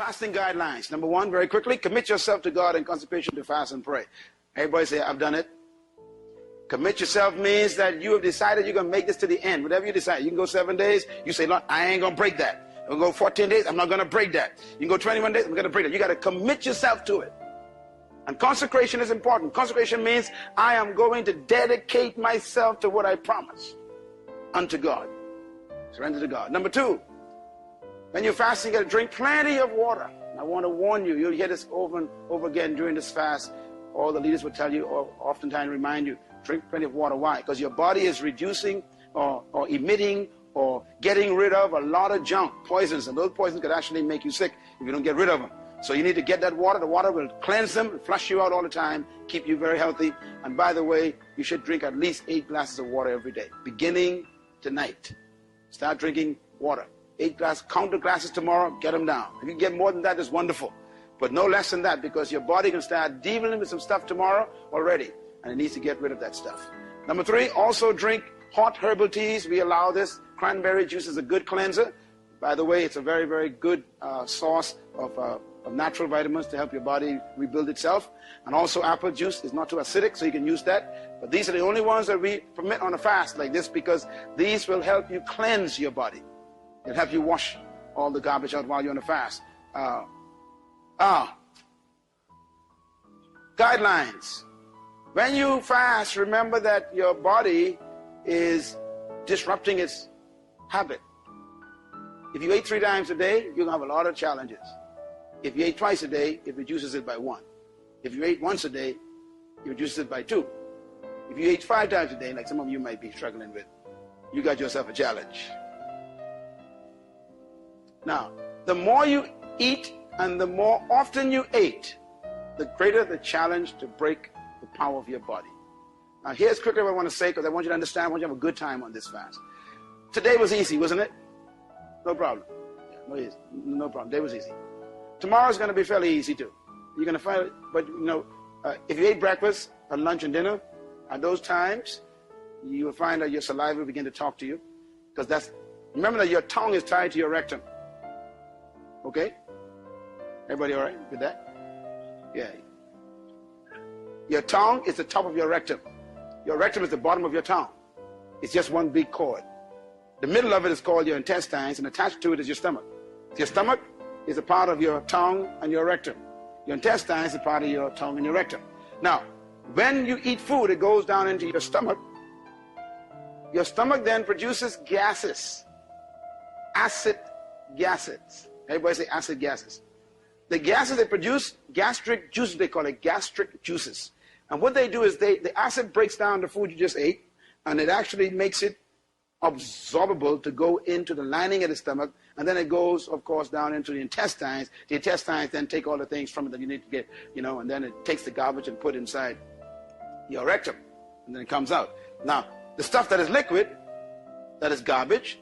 Fasting guidelines. Number one, very quickly, commit yourself to God in consecration to fast and pray. Everybody say, I've done it. Commit yourself means that you have decided you're going to make this to the end. Whatever you decide. You can go 7 days. You say, Lord, I ain't going to break that. I'm going to go 14 days. I'm not going to break that. You can go 21 days. I'm going to break that. You got to commit yourself to it. And consecration is important. Consecration means I am going to dedicate myself to what I promise unto God. Surrender to God. Number two, when you're fasting, you got to drink plenty of water. And I want to warn you, you'll hear this over and over again during this fast. All the leaders will tell you, or oftentimes remind you, drink plenty of water. Why? Because your body is reducing or emitting or getting rid of a lot of junk, poisons, and those poisons could actually make you sick if you don't get rid of them. So you need to get that water. The water will cleanse them, flush you out all the time, keep you very healthy. And by the way, you should drink at least 8 glasses of water every day, beginning tonight. Start drinking water. 8 glasses, count the glasses tomorrow, get them down. If you get more than that, it's wonderful. But no less than that, because your body can start dealing with some stuff tomorrow already, and it needs to get rid of that stuff. Number 3, also drink hot herbal teas. We allow this. Cranberry juice is a good cleanser. By the way, it's a very, very good source of natural vitamins to help your body rebuild itself. And also apple juice is not too acidic, so you can use that. But these are the only ones that we permit on a fast like this, because these will help you cleanse your body. It'll help you wash all the garbage out while you're on a fast. Guidelines. When you fast, remember that your body is disrupting its habit. If you ate 3 times a day, you're going to have a lot of challenges. If you ate twice a day, it reduces it by 1. If you ate once a day, it reduces it by 2. If you ate 5 times a day, like some of you might be struggling with, you got yourself a challenge. Now, the more you eat and the more often you ate, the greater the challenge to break the power of your body. Now, here's quickly what I want to say, because I want you to understand, I want you to have a good time on this fast. Today was easy, wasn't it? No problem. Yeah, no problem. Today was easy. Tomorrow's going to be fairly easy too. You're going to find it, but you know, if you ate breakfast, or lunch and dinner, at those times, you will find that your saliva will begin to talk to you, because remember that your tongue is tied to your rectum. Okay? Everybody all right with that? Yeah. Your tongue is the top of your rectum. Your rectum is the bottom of your tongue. It's just one big cord. The middle of it is called your intestines, and attached to it is your stomach. Your stomach is a part of your tongue and your rectum. Your intestines is a part of your tongue and your rectum. Now, when you eat food, it goes down into your stomach. Your stomach then produces gases. Acid gases. Everybody say acid gases. The gases they produce, gastric juices, they call it gastric juices. And what they do is the acid breaks down the food you just ate, and it actually makes it absorbable to go into the lining of the stomach, and then it goes, of course, down into the intestines. The intestines then take all the things from it that you need to get, and then it takes the garbage and put it inside your rectum, and then it comes out. Now, the stuff that is liquid, that is garbage,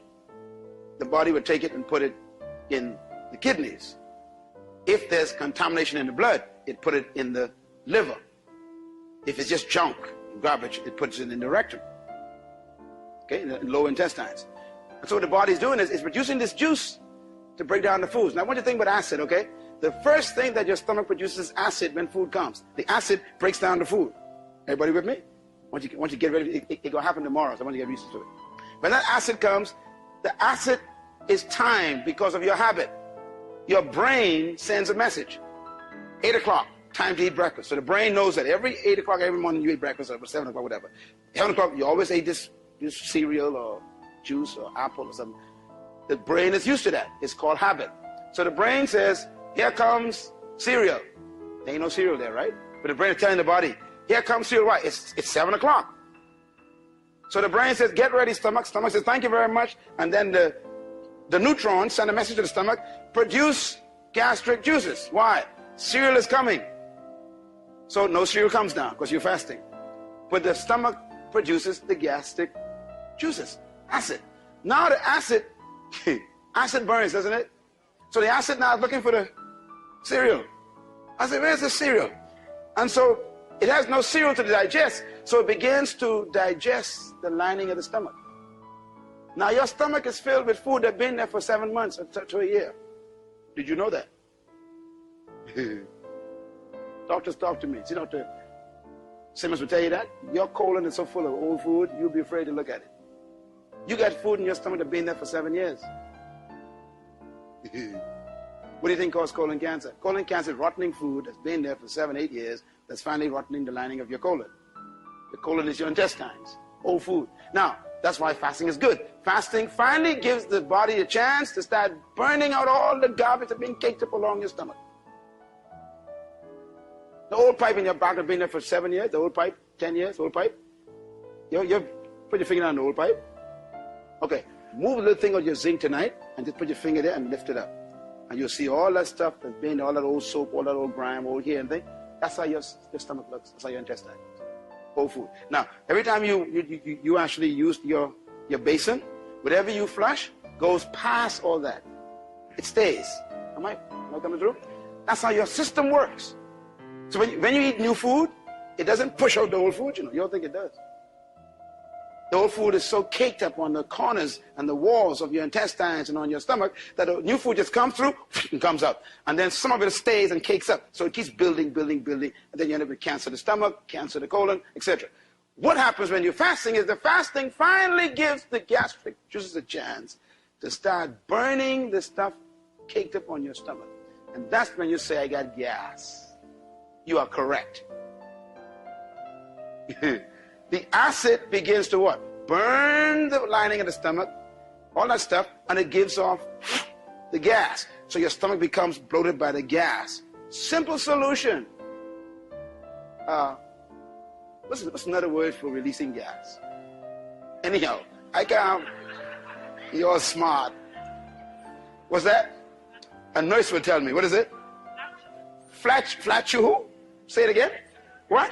the body would take it and put it in the kidneys. If there's contamination in the blood, it put it in the liver. If it's just junk, garbage, it puts it in the rectum. Okay, in the lower intestines. And so what the body's doing is it's producing this juice to break down the foods. Now I want you to think about acid, okay? The first thing that your stomach produces is acid when food comes. The acid breaks down the food. Everybody with me? Once you get ready, it's going to happen tomorrow, so I want you to get used to it. When that acid comes, the acid is timed because of your habit. Your brain sends a message. 8 o'clock, time to eat breakfast. So the brain knows that every 8 o'clock every morning you eat breakfast, or 7 o'clock, whatever. 7 o'clock, you always ate this cereal or juice or apple or something. The brain is used to that. It's called habit. So the brain says, here comes cereal. There ain't no cereal there, right? But the brain is telling the body, here comes cereal. Why? It's 7 o'clock. So the brain says, get ready, stomach. Stomach says, thank you very much. And then the neutrons send a message to the stomach, produce gastric juices. Why? Cereal is coming. So no cereal comes now because you're fasting. But the stomach produces the gastric juices, acid. Now the acid burns, doesn't it? So the acid now is looking for the cereal. I said, where's the cereal? And so it has no cereal to digest, so it begins to digest the lining of the stomach. Now your stomach is filled with food that's been there for 7 months to a year. Did you know that? Doctors talk to me. See, Dr. Simmons will tell you that. Your colon is so full of old food, you'll be afraid to look at it. You got food in your stomach that's been there for 7 years. What do you think causes colon cancer? Colon cancer is rotting food that's been there for 7, 8 years that's finally rotting the lining of your colon. The colon is your intestines, old food. Now, that's why fasting is good. Fasting finally gives the body a chance to start burning out all the garbage that's been caked up along your stomach. The old pipe in your back has been there for 7 years, the old pipe, 10 years, old pipe. You put your finger on the old pipe. Okay, move a little thing on your zinc tonight and just put your finger there and lift it up. And you'll see all that stuff that's been, all that old soap, all that old grime, old hair and thing. That's how your stomach looks. That's how your intestine looks. Old food. Now, every time you actually use your basin, whatever you flush goes past all that. It stays. Am I coming through? That's how your system works. So when you eat new food, it doesn't push out the old food, you don't think it does. The old food is so caked up on the corners and the walls of your intestines and on your stomach that the new food just comes through and comes out. And then some of it stays and cakes up. So it keeps building, and then you end up with cancer of the stomach, cancer of the colon, etc. What happens when you're fasting is the fasting finally gives the gastric juices a chance to start burning the stuff caked up on your stomach. And that's when you say, I got gas. You are correct. The acid begins to what? Burn the lining of the stomach, all that stuff, and it gives off the gas. So your stomach becomes bloated by the gas. Simple solution. What's another word for releasing gas? Anyhow, you're smart. What's that? A nurse will tell me. What is it? Flatu? Say it again. What?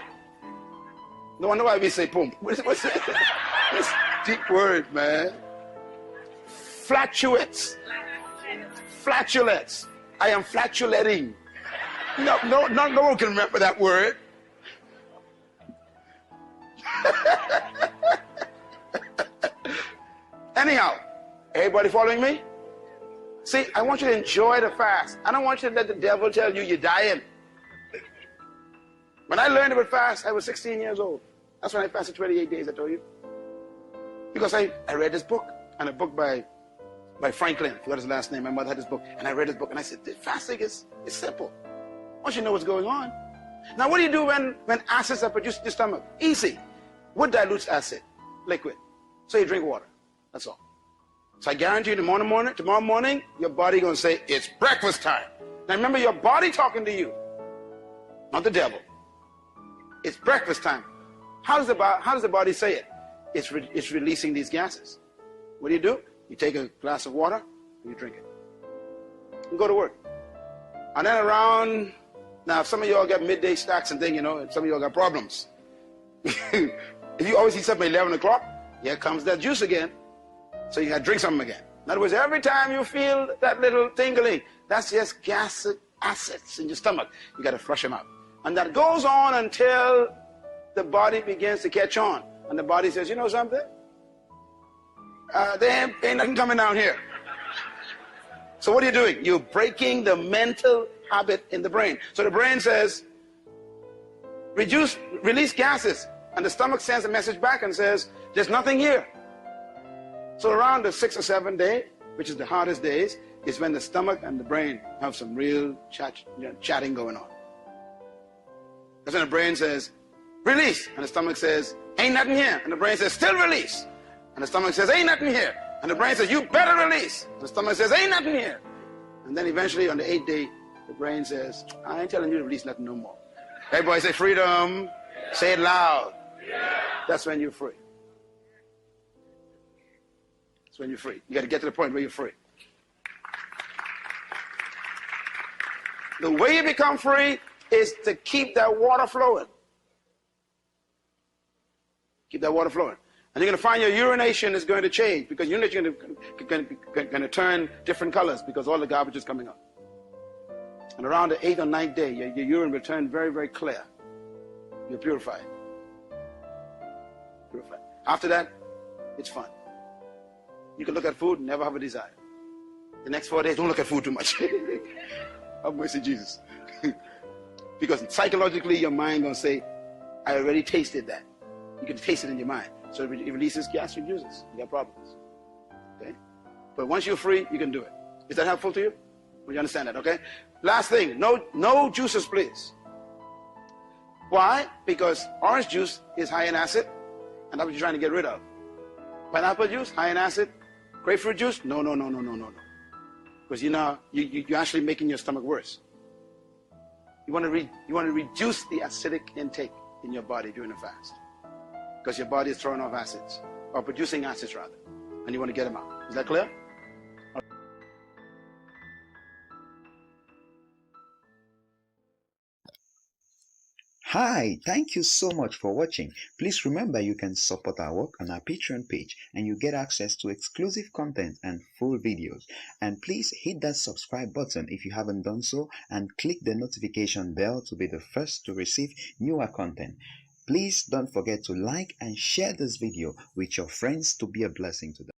No wonder why we say pump. What's it? It's a deep word, man. Flatulence. Flatulence. I am flatulating. No one can remember that word. Anyhow, everybody following me? See, I want you to enjoy the fast. I don't want you to let the devil tell you you're dying. When I learned about fast, I was 16 years old. That's when I fasted 28 days, I told you. Because I read this book, and a book by Franklin. I forgot his last name. My mother had this book, and I read this book, and I said, fasting is simple. Once you know what's going on. Now, what do you do when acids are produced in your stomach? Easy. What dilutes acid? Liquid. So you drink water. That's all. So I guarantee you tomorrow morning, your body going to say, it's breakfast time. Now remember, your body talking to you, not the devil. It's breakfast time. How does the body say it? It's releasing these gases. What do? You take a glass of water and you drink it. And go to work. And then around, now some of y'all got midday snacks and things, and some of y'all got problems. If you always eat something at 11 o'clock, here comes that juice again. So you got to drink something again. In other words, every time you feel that little tingling, that's just acids in your stomach. You got to flush them out. And that goes on until the body begins to catch on. And the body says, you know something? There ain't nothing coming down here. So what are you doing? You're breaking the mental habit in the brain. So the brain says, release gases. And the stomach sends a message back and says, there's nothing here. So around the 6th or 7th day, which is the hardest days, is when the stomach and the brain have some real chatting going on. That's when the brain says, release. And the stomach says, ain't nothing here. And the brain says, still release. And the stomach says, ain't nothing here. And the brain says, you better release. And the stomach says, ain't nothing here. And then eventually on the 8th day, the brain says, I ain't telling you to release nothing no more. Everybody say freedom. Yeah. Say it loud. Yeah. That's when you're free. That's when you're free. You got to get to the point where you're free. The way you become free is to keep that water flowing. Keep that water flowing. And you're going to find your urination is going to change because urination is going to turn different colors because all the garbage is coming up. And around the 8th or 9th day, your urine will turn very, very clear. You're purified. Purified. After that, it's fun. You can look at food and never have a desire. The next 4 days, don't look at food too much. Have mercy, Jesus. Because psychologically, your mind gonna say, I already tasted that. You can taste it in your mind. So it releases gastric juices. You got problems. Okay? But once you're free, you can do it. Is that helpful to you? Will you understand that? Okay? Last thing, no juices, please. Why? Because orange juice is high in acid, and that's what you're trying to get rid of. Pineapple juice, high in acid. Grapefruit juice, no. Because you're actually making your stomach worse. You want to reduce the acidic intake in your body during the fast, because your body is throwing off acids, or producing acids rather, and you want to get them out. Is that clear? Hi, thank you so much for watching. Please remember you can support our work on our Patreon page and you get access to exclusive content and full videos. And please hit that subscribe button if you haven't done so, and click the notification bell to be the first to receive newer content. Please don't forget to like and share this video with your friends to be a blessing to them.